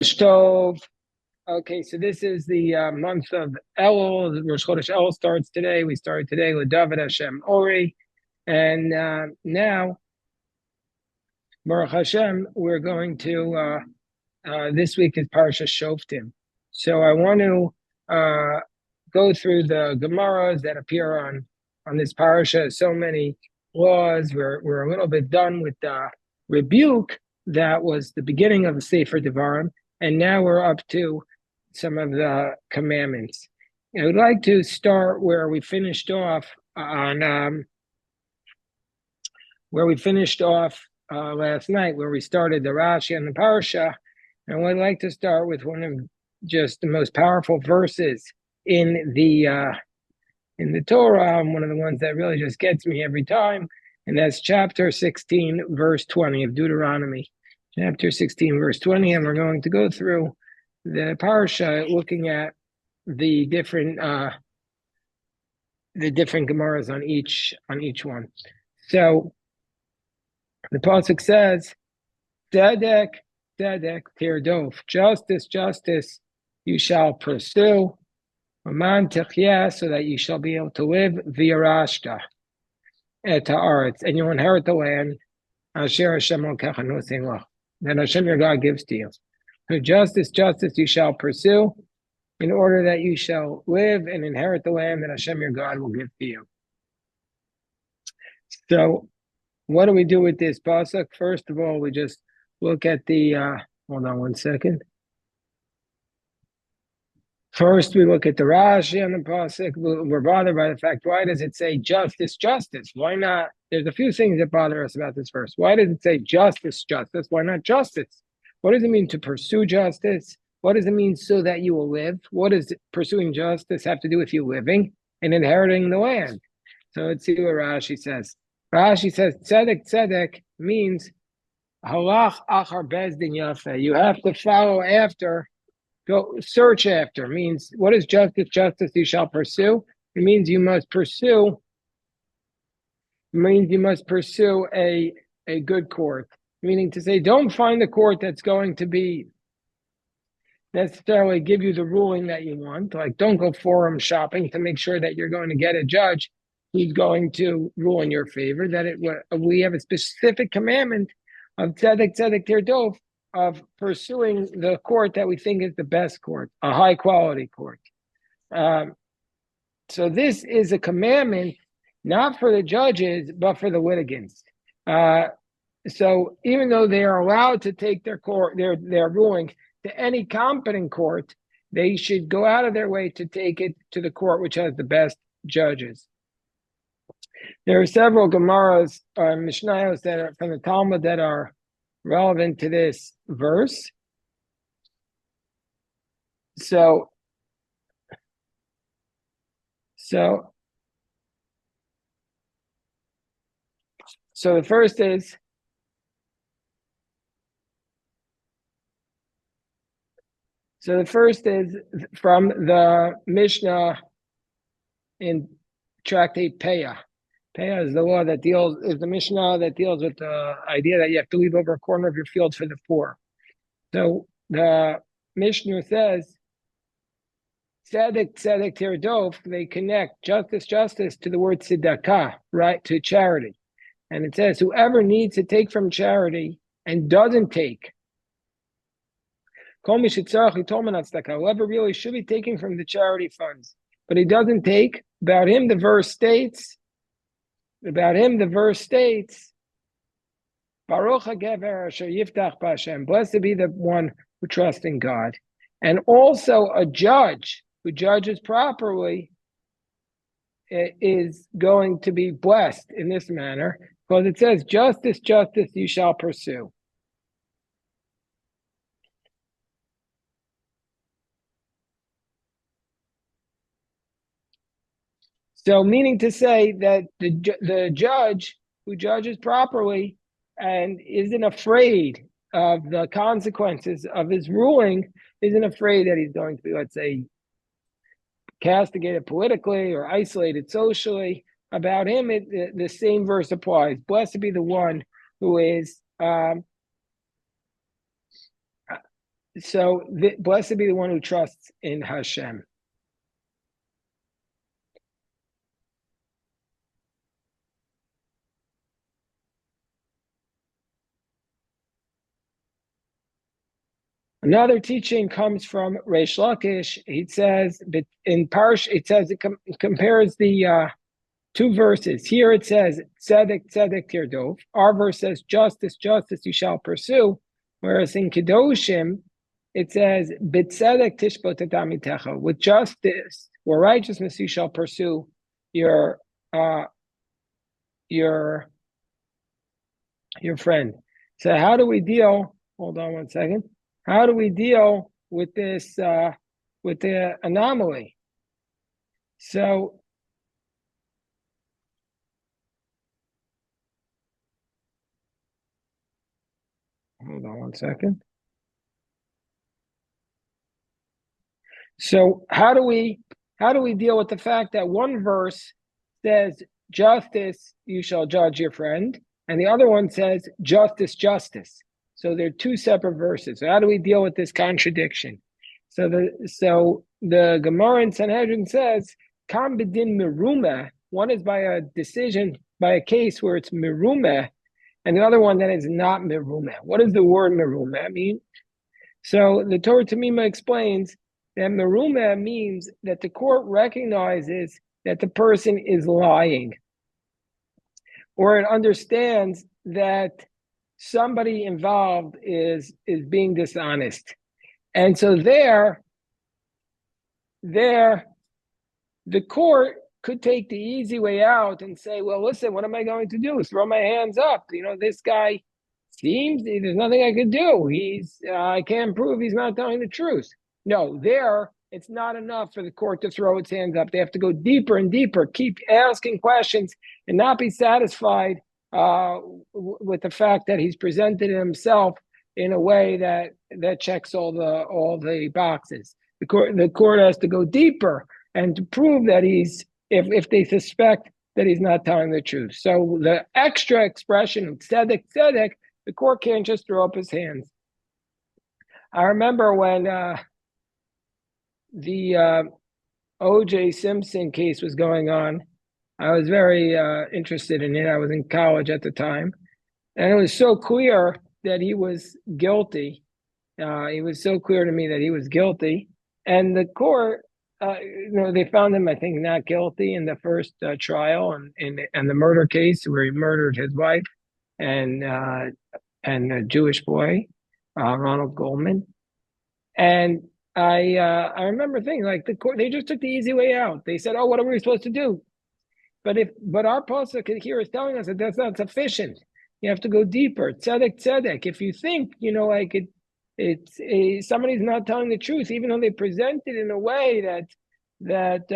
Stove. Okay, so this is the month of Elul. Rosh Chodesh Elul starts today. We started today with David Hashem Ori, and now Baruch Hashem, we're going to this week is Parsha Shoftim. So I want to go through the Gemaras that appear on this Parsha. So many laws. We're a little bit done with the rebuke that was the beginning of the Sefer Devarim, and now we're up to some of the commandments. I would like to start where we finished off on last night, where we started the Rashi and the Parsha. And I'd like to start with one of just the most powerful verses in the Torah, one of the ones that really just gets me every time, and that's chapter 16, verse 20 of Deuteronomy. Chapter 16, verse 20, and we're going to go through the Parsha, looking at the different Gemaras on each one. So the pasuk says, "Tzedek, tzedek tirdof, justice, justice, you shall pursue, aman techyah, so that you shall be able to live, v'yarashta et haaretz, and you'll inherit the land, asher Hashem lokecha nosein lach, that Hashem your God gives to you. So justice, justice, you shall pursue, in order that you shall live and inherit the land that Hashem your God will give to you." So, what do we do with this pasuk? First of all, we just look at the. Hold on one second. First, we look at the Rashi on the pasuk. We're bothered by the fact, why does it say justice, justice? Why not? There's a few things that bother us about this verse. Why does it say justice, justice? Why not justice? What does it mean to pursue justice? What does it mean so that you will live? What does pursuing justice have to do with you living and inheriting the land? So let's see what Rashi says. Rashi says, tzedek, tzedek means halach achar bezdin yafe. You have to follow after, go search after. Means, what is justice? Justice you shall pursue. It means you must pursue. It means you must pursue a good court. Meaning to say, don't find a court that's going to be necessarily give you the ruling that you want. Like, don't go forum shopping to make sure that you're going to get a judge who's going to rule in your favor. We have a specific commandment of tzedek, tzedek tirdof, of pursuing the court that we think is the best court, a high quality court. So this is a commandment not for the judges, but for the litigants. So even though they are allowed to take their ruling to any competent court, they should go out of their way to take it to the court which has the best judges. There are several Gemaras or Mishnayos that are from the Talmud that are relevant to this verse. So the first is from the Mishnah in Tractate Peah. Peah is the Mishnah that deals with the idea that you have to leave over a corner of your field for the poor. So the Mishnah says, tzedek, tzedek tirdof, they connect justice, justice to the word tzedakah, right, to charity. And it says, whoever needs to take from charity and doesn't take, whoever really should be taking from the charity funds, but he doesn't take, about him the verse states, Baruch HaGever Asher Yiftach B'Hashem, blessed be the one who trusts in God. And also a judge who judges properly is going to be blessed in this manner, because it says, justice, justice you shall pursue. So meaning to say that the judge who judges properly and isn't afraid of the consequences of his ruling, isn't afraid that he's going to be, let's say, castigated politically or isolated socially. About him, the same verse applies. Blessed be the one who is blessed be the one who trusts in Hashem. Another teaching comes from Reish Lakish. He says that in Parsh, it compares the two verses. Here it says tzedek, tzedek tirdov. Our verse says justice, justice you shall pursue. Whereas in Kedoshim, it says b'tzedek tishbot tamitecha. With justice or righteousness you shall pursue your friend. So how do we deal? Hold on one second. How do we deal with this, with the anomaly? So, hold on one second. So how do we deal with the fact that one verse says justice you shall judge your friend, and the other one says justice, justice? So they're two separate verses. So how do we deal with this contradiction? So the Gemara in Sanhedrin says, Kam b'din merumeh. One is by a decision, by a case where it's merumeh, and the other one that is not merumeh. What does the word merumeh mean? So the Torah Tamima explains that merumeh means that the court recognizes that the person is lying, or it understands that somebody involved is being dishonest. And so there the court could take the easy way out and say, well, listen, what am I going to do? Throw my hands up. This guy seems there's nothing I could do. I can't prove he's not telling the truth. No, it's not enough for the court to throw its hands up. They have to go deeper and deeper, keep asking questions, and not be satisfied with the fact that he's presented himself in a way that checks all the boxes. The court has to go deeper and to prove that if they suspect that he's not telling the truth. So the extra expression of tzedek, tzedek, the court can't just throw up his hands. I remember when the O.J. Simpson case was going on, I was very interested in it. I was in college at the time, and it was so clear that he was guilty. It was so clear to me that he was guilty, and the court, they found him, I think, not guilty in the first trial and the murder case where he murdered his wife and a Jewish boy, Ronald Goldman. And I remember thinking, like, the court, they just took the easy way out. They said, "Oh, what are we supposed to do?" But our pasuk here is telling us that that's not sufficient. You have to go deeper. Tzedek, tzedek. If you think, somebody's not telling the truth, even though they present it in a way that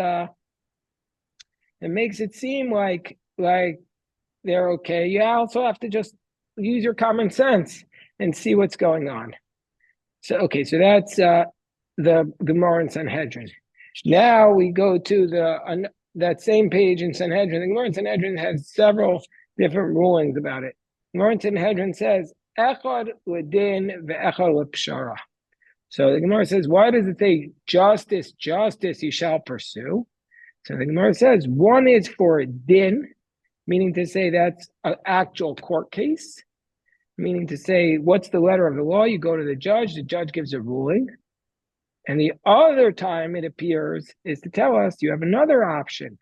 it makes it seem like they're okay. You also have to just use your common sense and see what's going on. So that's the Gemara in Sanhedrin. Now we go to that same page in Sanhedrin. The Gemara in Sanhedrin has several different rulings about it. The Gemara in Sanhedrin says, Echad l'din ve'echad l'pshara. So the Gemara says, why does it say justice, justice you shall pursue? So the Gemara says, one is for din, meaning to say that's an actual court case, meaning to say, what's the letter of the law? You go to the judge gives a ruling. And the other time it appears is to tell us you have another option.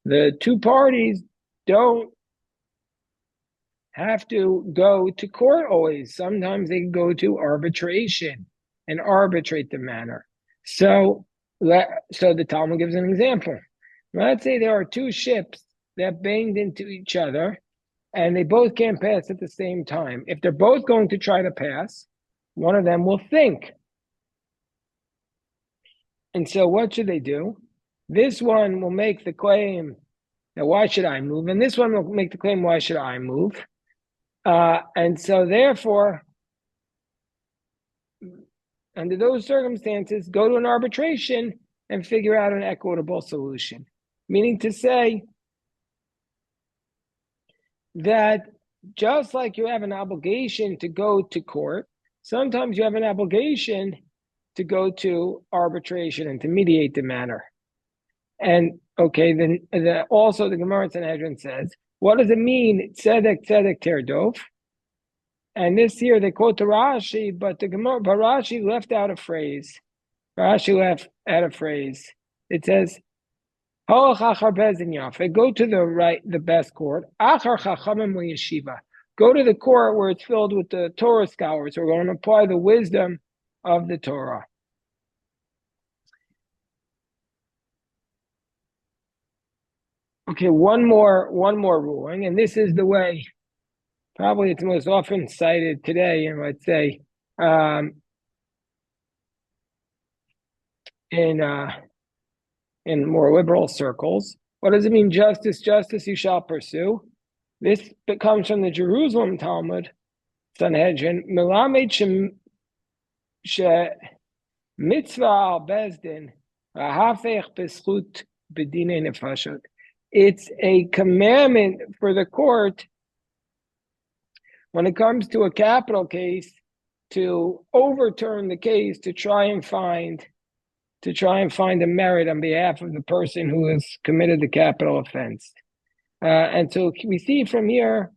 The two parties don't have to go to court always. Sometimes they can go to arbitration and arbitrate the matter. So the Talmud gives an example. Let's say there are two ships that banged into each other and they both can't pass at the same time. If they're both going to try to pass, one of them will think. And so what should they do? This one will make the claim that why should I move? And this one will make the claim, why should I move? And so therefore, under those circumstances, go to an arbitration and figure out an equitable solution. Meaning to say that just like you have an obligation to go to court, sometimes you have an obligation to go to arbitration and to mediate the matter. And okay, then also the Gemara Sanhedrin says, what does it mean? Tzedek tzedek terdof. And this here they quote the Rashi, but Rashi left out a phrase. Rashi left out a phrase. It says, "Halach achar bezin yafe." Go to the best court. Achar chachamim yeshiva. Go to the court where it's filled with the Torah scholars who are going to apply the wisdom of the Torah. Okay, one more ruling, and this is the way. Probably it's most often cited today, and let's say in more liberal circles. What does it mean? Justice you shall pursue. This comes from the Jerusalem Talmud, Sanhedrin. Melamed mitzvah al bezdin hafech b'schut b'dinei nefashot. It's a commandment for the court when it comes to a capital case to overturn the case to try and find a merit on behalf of the person who has committed the capital offense. And so we see from here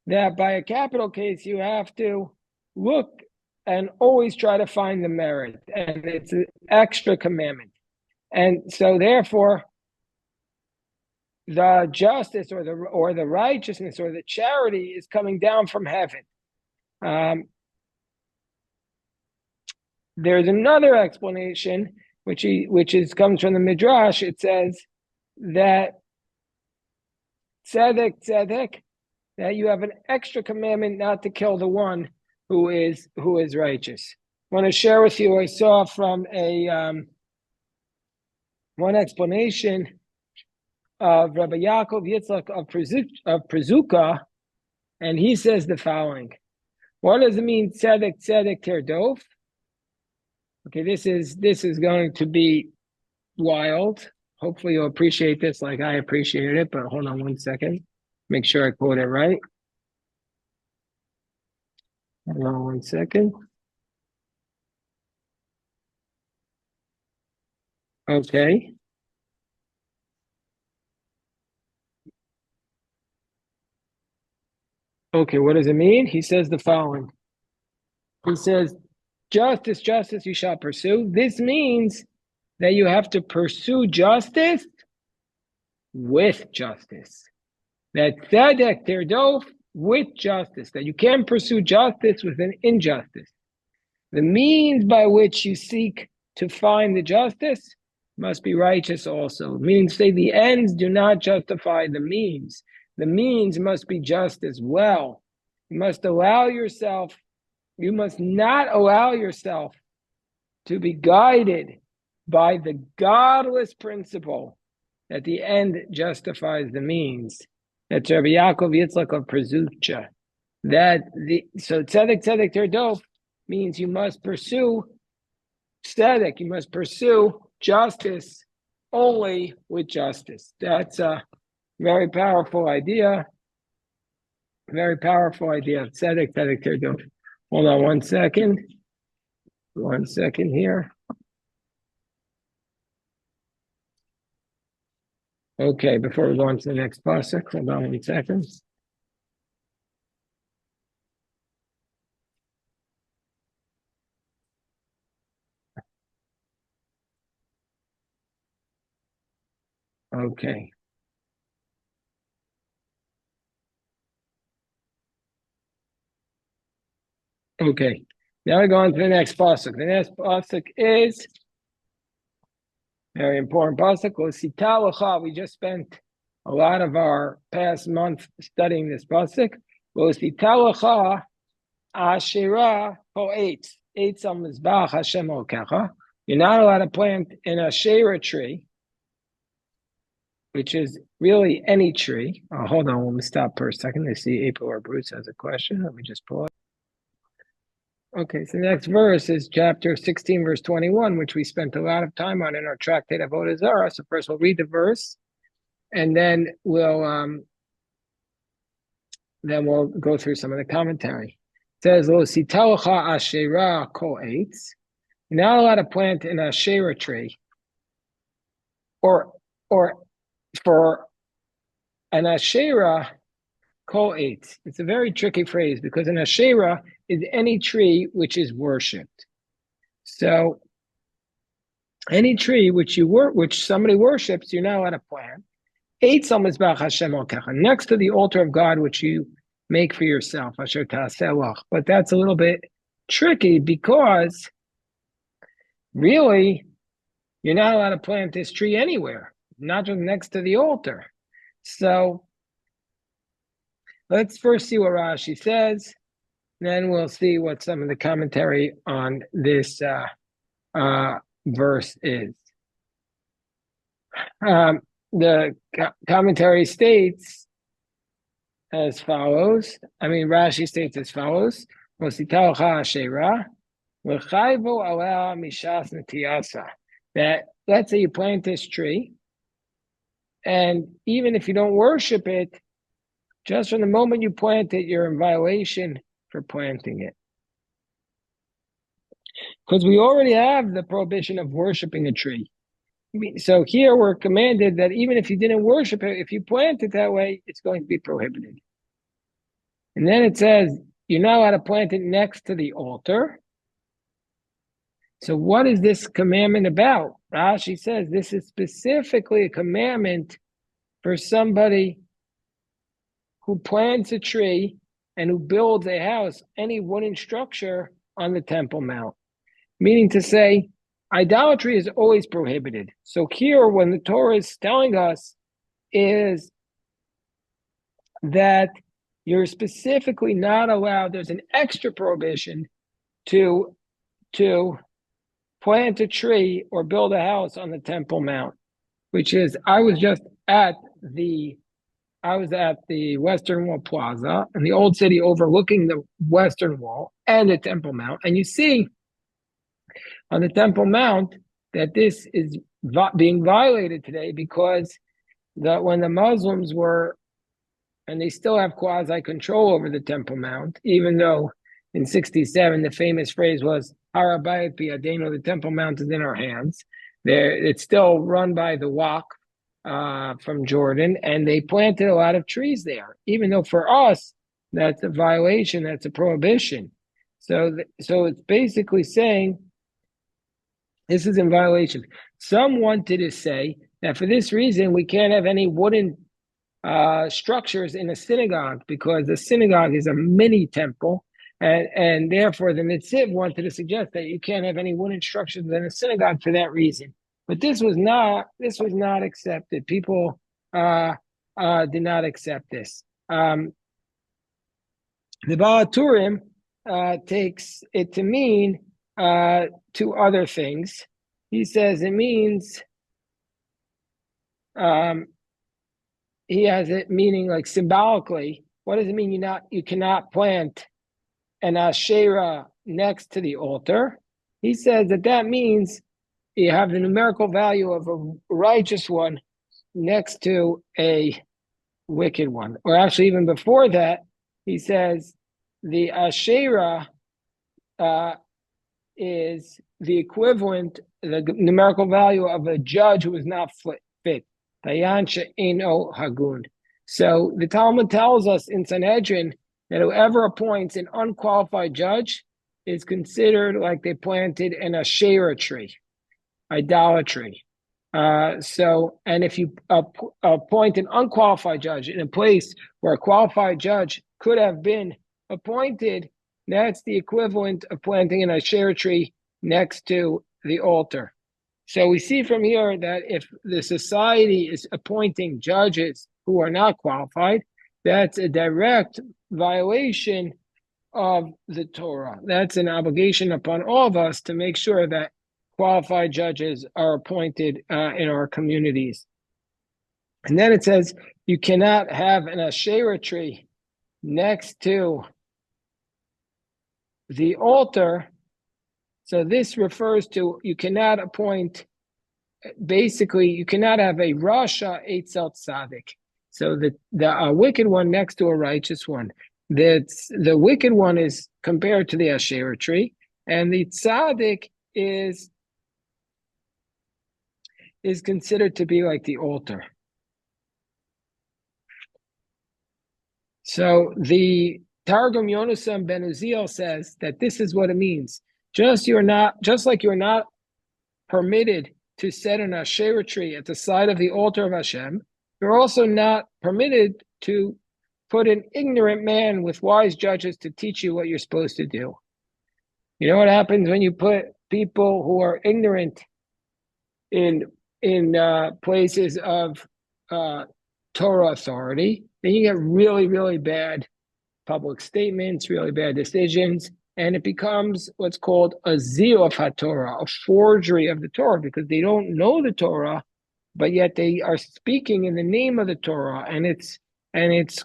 that by a capital case, you have to look and always try to find the merit, and it's an extra commandment. And so therefore, the justice or the righteousness or the charity is coming down from heaven. There's another explanation, which comes from the Midrash. It says that tzedek, that you have an extra commandment not to kill the one who is righteous. I want to share with you, I saw from one explanation of Rabbi Yaakov Yitzchak of Prizuka, and he says the following. What does it mean, tzedek terdof? Okay, this is going to be wild. Hopefully you'll appreciate this like I appreciated it, but hold on one second. Make sure I quote it right. Hold on one second. Okay. Okay, what does it mean? He says the following. He says, justice you shall pursue. This means that you have to pursue justice with justice. That tzedek terdof with justice. That you can't pursue justice with an injustice. The means by which you seek to find the justice must be righteous also. Meaning, say the ends do not justify the means. The means must be just as well. You must not allow yourself to be guided by the godless principle that the end justifies the means. That's Rabbi Yaakov Yitzchak of Prizuka. So tzedek terdof means you must pursue tzedek, you must pursue justice only with justice. That's a very powerful idea. Very powerful idea. Tzedek terdof. Hold on one second. One second here. Okay, before we go on to the next pasuk, hold on 1 second. Okay. Okay. Now we go on to the next pasuk. The next pasuk is very important pasuk. We just spent a lot of our past month studying this pasuk. Asherah ho'etz. Eitz al mizbach Hashem Elokecha. You're not allowed to plant an Asherah tree, which is really any tree. Oh, hold on, let me stop for a second. I see April or Bruce has a question. Let me just pull it. Okay, so the next verse is chapter 16, verse 21, which we spent a lot of time on in our tractate of Avodah Zarah. So first we'll read the verse, and then we'll then we'll go through some of the commentary. It says, Lo sitalacha asherah kol eitz. You're not allowed to plant an asherah tree, or for an asherah kol eitz. It's a very tricky phrase because an asherah is any tree which is worshipped. So any tree which somebody worships, you're not allowed to plant. Next to the altar of God, which you make for yourself. But that's a little bit tricky because really, you're not allowed to plant this tree anywhere, not just next to the altar. So let's first see what Rashi says, then we'll see what some of the commentary on this verse is. The commentary states as follows. Rashi states as follows. That let's say you plant this tree, and even if you don't worship it, just from the moment you plant it, you're in violation for planting it. Because we already have the prohibition of worshiping a tree. So here we're commanded that even if you didn't worship it, if you plant it that way, it's going to be prohibited. And then it says, you're not allowed to plant it next to the altar. So what is this commandment about? Rashi says this is specifically a commandment for somebody who plants a tree and who builds a house, any wooden structure on the Temple Mount. Meaning to say, idolatry is always prohibited. So here, when the Torah is telling us is that you're specifically not allowed, there's an extra prohibition to plant a tree or build a house on the Temple Mount, which is, I was at the Western Wall Plaza in the Old City overlooking the Western Wall and the Temple Mount, and you see on the Temple Mount that this is being violated today because when the Muslims were, and they still have quasi-control over the Temple Mount, even though in 1967 the famous phrase was, Har Habayit biyadenu, the Temple Mount is in our hands. It's still run by the Waqf from Jordan, and they planted a lot of trees there, even though for us, that's a violation, that's a prohibition. So it's basically saying, this is in violation. Some wanted to say that for this reason, we can't have any wooden structures in a synagogue because the synagogue is a mini temple, and therefore the Netziv wanted to suggest that you can't have any wooden structures in a synagogue for that reason. But this was not accepted. People did not accept this. The Baal HaTurim takes it to mean two other things. He says it means, he has it meaning like symbolically. What does it mean? You cannot plant an Asherah next to the altar. He says that means you have the numerical value of a righteous one next to a wicked one. Or actually, even before that, he says the Asherah is the equivalent, the numerical value of a judge who is not fit. Dayan she'eino hagun. So the Talmud tells us in Sanhedrin that whoever appoints an unqualified judge is considered like they planted an Asherah tree, idolatry. And if you appoint an unqualified judge in a place where a qualified judge could have been appointed, that's the equivalent of planting an Asherah tree next to the altar. So we see from here that if the society is appointing judges who are not qualified, that's a direct violation of the Torah. That's an obligation upon all of us to make sure that qualified judges are appointed in our communities. And then it says, you cannot have an Asherah tree next to the altar. So this refers to, you cannot appoint, basically, you cannot have a Rasha Eitzel Tzaddik, So the wicked one next to a righteous one. The wicked one is compared to the Asherah tree, and the tzaddik is considered to be like the altar. So the Targum Yonasam Ben Uziel says that this is what it means. Just like you're not permitted to set an Asherah tree at the side of the altar of Hashem, you're also not permitted to put an ignorant man with wise judges to teach you what you're supposed to do. You know what happens when you put people who are ignorant in places of Torah authority? Then you get really, really bad public statements, really bad decisions, and it becomes what's called a ziyuf HaTorah, a forgery of the Torah, because they don't know the Torah, but yet they are speaking in the name of the Torah, and it's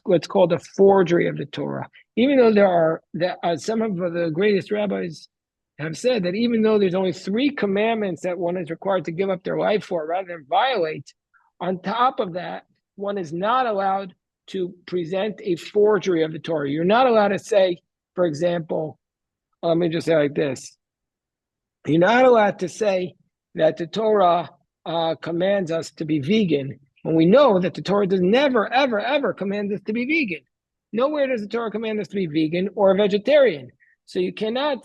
what's called a forgery of the Torah. Even though some of the greatest rabbis have said that even though there's only 3 commandments that one is required to give up their life for rather than violate, on top of that, one is not allowed to present a forgery of the Torah. You're not allowed to say, for example, let me just say like this. You're not allowed to say that the Torah commands us to be vegan when we know that the Torah does never, ever, ever command us to be vegan. Nowhere does the Torah command us to be vegan or vegetarian. So you cannot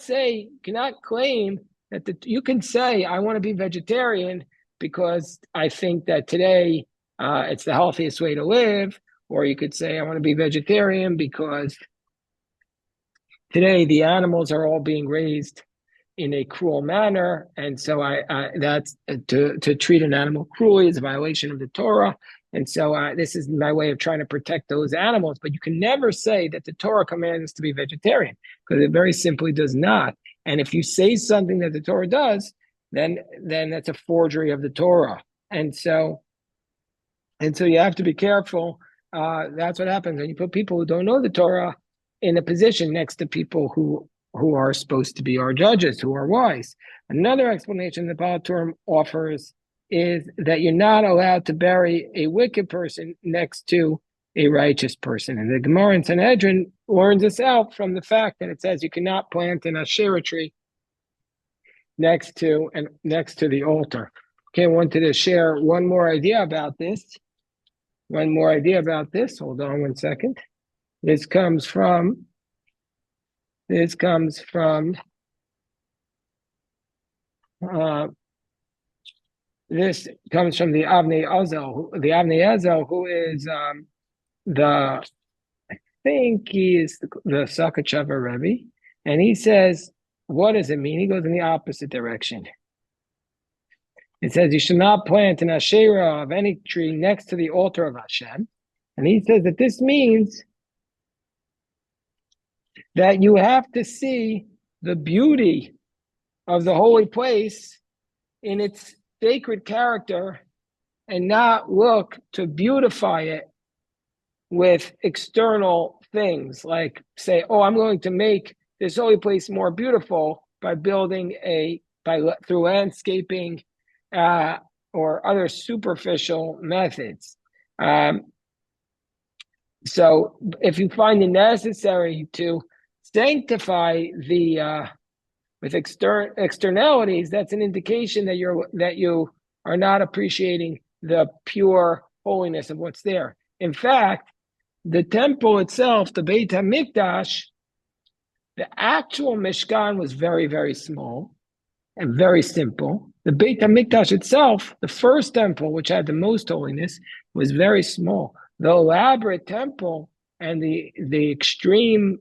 claim that you can say, I want to be vegetarian because I think that today it's the healthiest way to live. Or you could say, I want to be vegetarian because today the animals are all being raised in a cruel manner, and so that's to treat an animal cruelly is a violation of the Torah. And so this is my way of trying to protect those animals. But you can never say that the Torah commands us to be vegetarian, because it very simply does not. And if you say something that the Torah does, then that's a forgery of the Torah. And so you have to be careful. That's what happens when you put people who don't know the Torah in a position next to people who are supposed to be our judges, who are wise. Another explanation the Baal Turim offers is that you're not allowed to bury a wicked person next to a righteous person. And the Gemara in Sanhedrin learns this out from the fact that it says you cannot plant an Asherah tree next to the altar. Okay, I wanted to share one more idea about this. Hold on one second. This comes from the Avnei Azel, who is I think he is the Sakachava Rebbe, and he says, what does it mean? He goes in the opposite direction. It says you should not plant an Asherah of any tree next to the altar of Hashem, and he says that this means that you have to see the beauty of the holy place in its sacred character and not look to beautify it with external things, like say, oh, I'm going to make this holy place more beautiful by through landscaping or other superficial methods. So if you find it necessary to sanctify with externalities, that's an indication that you are not appreciating the pure holiness of what's there. In fact, the temple itself, the Beit HaMikdash, the actual Mishkan was very, very small and very simple. The Beit HaMikdash itself, the first temple, which had the most holiness, was very small. The elaborate temple and the extreme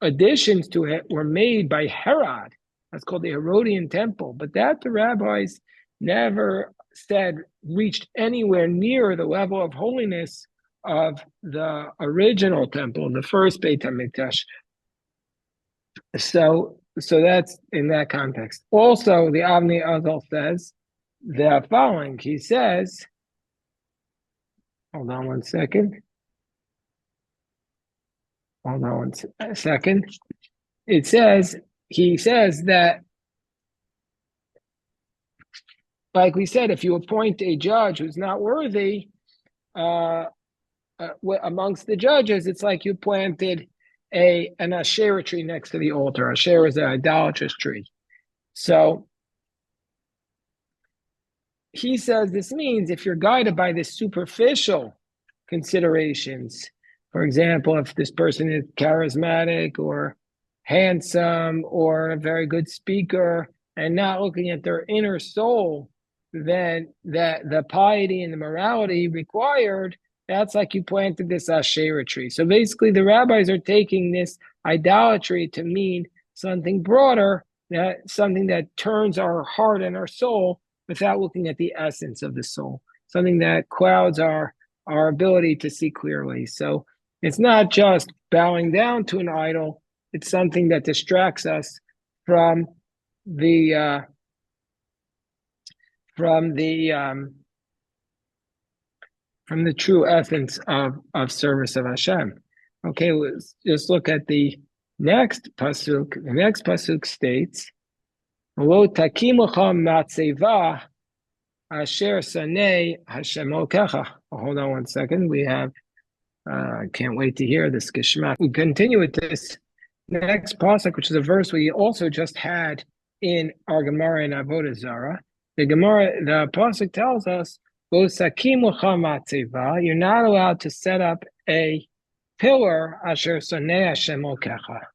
additions to it were made by Herod. That's called the Herodian temple. But that the rabbis never said reached anywhere near the level of holiness of the original temple, the first Beit HaMikdash. So that's in that context. Also, the Avnei Azel says the following. He says, hold on one second. He says that, like we said, if you appoint a judge who's not worthy, amongst the judges, it's like you planted an Asherah tree next to the altar. Asherah is an idolatrous tree. So he says this means if you're guided by the superficial considerations, for example, if this person is charismatic or handsome or a very good speaker and not looking at their inner soul, then that the piety and the morality required, that's like you planted this Asherah tree. So basically the rabbis are taking this idolatry to mean something broader, that something that turns our heart and our soul without looking at the essence of the soul, something that clouds our ability to see clearly. So it's not just bowing down to an idol, it's something that distracts us from the true essence of service of Hashem. Okay, let's just look at the next pasuk. The next pasuk states, "Lo takimucha matzeva asher sanei Hashem Elokecha." Hold on one second. We have. I can't wait to hear this Geshmak. We continue with this next pasuk, which is a verse we also just had in our Gemara in Avodah Zarah. The pasuk tells us, you're not allowed to set up a pillar, asher sonei Hashem Elokecha,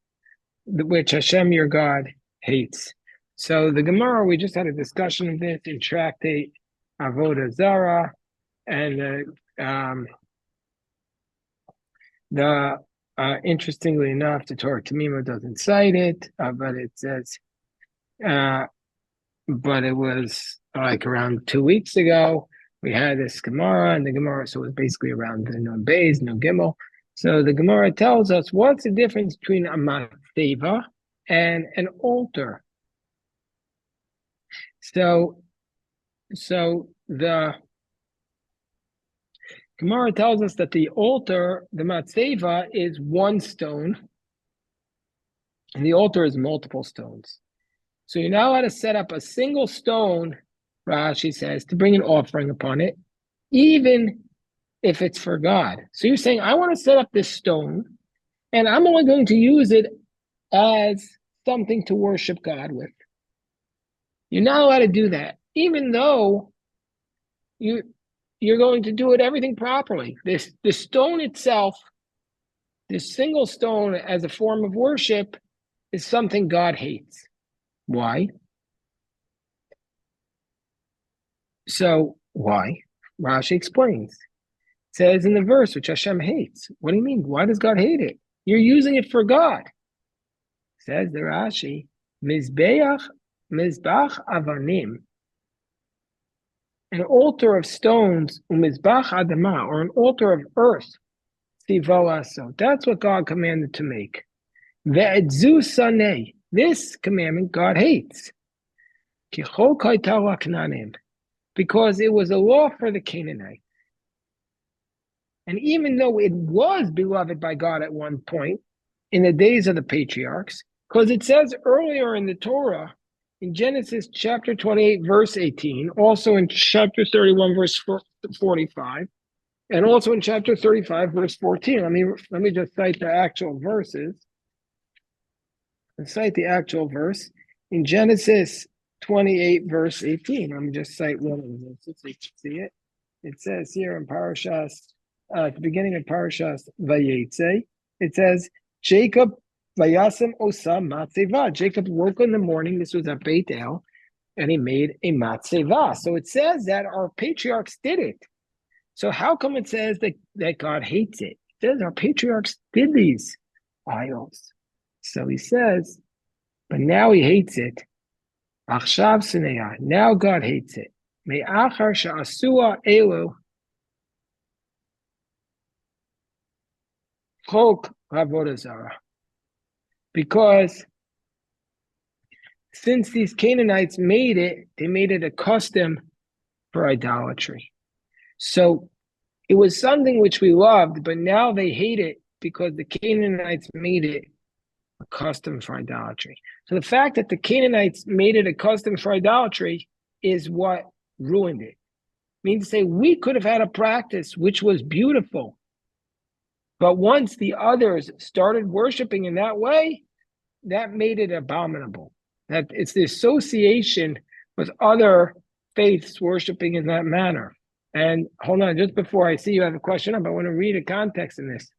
which Hashem your God hates. So the Gemara, we just had a discussion of this in Tractate Avodah Zarah, and interestingly enough, the Torah Tamima doesn't cite it, but it says, but it was like around 2 weeks ago, we had this Gemara, and the Gemara, so it was basically around the Nun Beis, Nun Gimel. So the Gemara tells us, what's the difference between a matzeva and an altar? So the Gemara tells us that the altar, the matzeva, is one stone, and the altar is multiple stones. So you're not allowed to set up a single stone, Rashi says, to bring an offering upon it, even if it's for God. So you're saying, I want to set up this stone, and I'm only going to use it as something to worship God with. You're not allowed to do that, even though you're going to do everything properly. The stone itself, this single stone as a form of worship, is something God hates. Why? So why? Rashi explains. It says in the verse, which Hashem hates. What do you mean? Why does God hate it? You're using it for God. Says the Rashi, Mizbach avanim, an altar of stones, umizbach adama, or an altar of earth, tzivalaso. That's what God commanded to make. Ve'edzu saneh, this commandment God hates. Kichol kaitala knanim, because it was a law for the Canaanites. And even though it was beloved by God at one point, in the days of the patriarchs, because it says earlier in the Torah, in Genesis chapter 28, verse 18, also in chapter 31, verse 45, and also in chapter 35, verse 14. Let me just cite the actual verses. Let's cite the actual verse. In Genesis 28, verse 18, let me just cite one of the verses so you can see it. It says here in Parashas, at the beginning of Parashas Vayetze, it says, Jacob Vayasem Osam Matzeva. Jacob woke in the morning, this was at Beit El, and he made a matzeva. So it says that our patriarchs did it. So how come it says that God hates it? It says our patriarchs did these idols. So he says, but now he hates it. Achshav Sineah. Now God hates it. Me'achar sha'asua elu chok avodah zarah. Because since these Canaanites made it, they made it a custom for idolatry. So it was something which we loved, but now they hate it because the Canaanites made it a custom for idolatry. So the fact that the Canaanites made it a custom for idolatry is what ruined it. Means to say we could have had a practice which was beautiful, But once the others started worshiping in that way, that made it abominable. That it's the association with other faiths worshiping in that manner. And hold on, just before I see you have a question up, I want to read a context in this.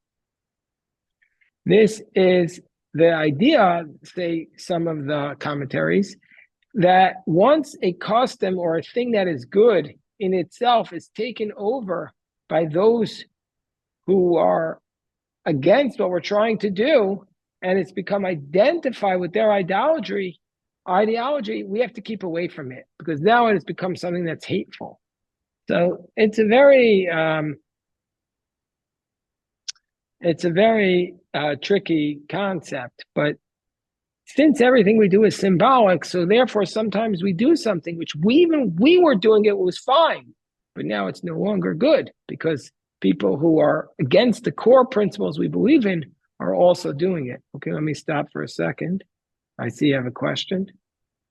This is the idea, say some of the commentaries, that once a custom or a thing that is good in itself is taken over by those who are against what we're trying to do, and it's become identified with their ideology, we have to keep away from it because now it has become something that's hateful. So it's a very tricky concept, but since everything we do is symbolic, so therefore sometimes we do something which we were doing it was fine, but now it's no longer good because people who are against the core principles we believe in are also doing it. Okay, let me stop for a second. I see you have a question.